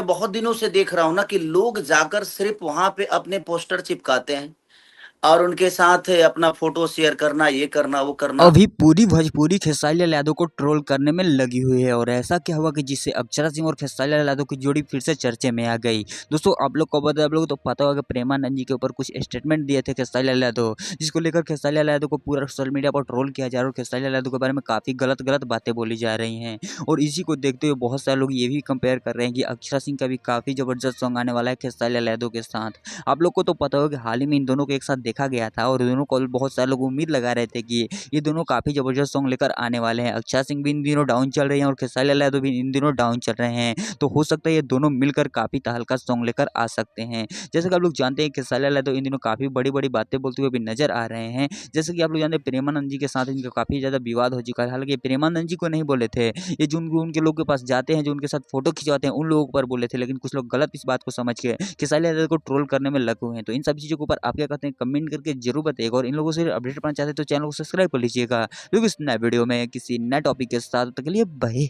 मैं बहुत दिनों से देख रहा हूँ ना कि लोग जाकर सिर्फ वहां पे अपने पोस्टर चिपकाते हैं और उनके साथ अपना फोटो शेयर करना, ये करना, वो करना। अभी पूरी भोजपुरी खेसारी लाल यादव को ट्रोल करने में लगी हुई है और ऐसा क्या हुआ कि जिससे अक्षरा सिंह और खेसारी लाल यादव की जोड़ी फिर से चर्चे में आ गई। दोस्तों आप लोग को बता, आप लोग को तो पता होगा कि प्रेमानंद जी के ऊपर कुछ स्टेटमेंट दिए थे खेसारी लाल यादव, जिसको लेकर खेसारी लाल यादव को पूरा सोशल मीडिया पर ट्रोल किया जा रहा है और खेसारी लाल यादव के बारे में काफ़ी गलत गलत बातें बोली जा रही हैं। और इसी को देखते हुए बहुत सारे लोग ये भी कंपेयर कर रहे हैं कि अक्षरा सिंह का भी काफ़ी ज़बरदस्त सॉन्ग आने वाला है खेसारी लाल यादव के साथ। आप लोग को तो पता होगा कि हाल ही में इन दोनों को एक साथ देखा गया था और दोनों को बहुत सारे लोग उम्मीद लगा रहे थे कि ये दोनों काफ़ी ज़बरदस्त सॉन्ग लेकर आने वाले हैं। अक्षरा सिंह भी इन दिनों डाउन चल रही हैं और खेसारी लाल यादव भी इन दिनों डाउन चल रहे हैं, तो हो सकता है ये दोनों मिलकर काफ़ी तहलका सॉन्ग लेकर आ सकते हैं। जैसे कि आप लोग जानते हैं खेसारी लाल यादव इन दिनों काफ़ी बड़ी-बड़ी बातें बोलते हुए भी नजर आ रहे हैं। जैसे कि आप लोग जानते हैं प्रेमानंद जी के साथ इनका काफ़ी ज़्यादा विवाद हो चुका है। हालाँकि प्रेमानंद जी को नहीं बोले थे, ये जो उनके लोग के पास जाते हैं, जो उनके साथ फ़ोटो खिंचवाते हैं, उन लोगों पर बोले थे, लेकिन कुछ लोग गलत इस बात को समझ के खेसारी लाल यादव को ट्रोल करने में लगे हुए हैं। तो इन सब चीज़ों के ऊपर आप क्या कहते हैं, कमेंट करके ज़रूर बताइएगा और इन लोगों से अपडेट पाना चाहते हैं तो चैनल को सब्सक्राइब कर लीजिएगा। लोग इस नए वीडियो में किसी नए टॉपिक के साथ, तब तक के लिए बाय।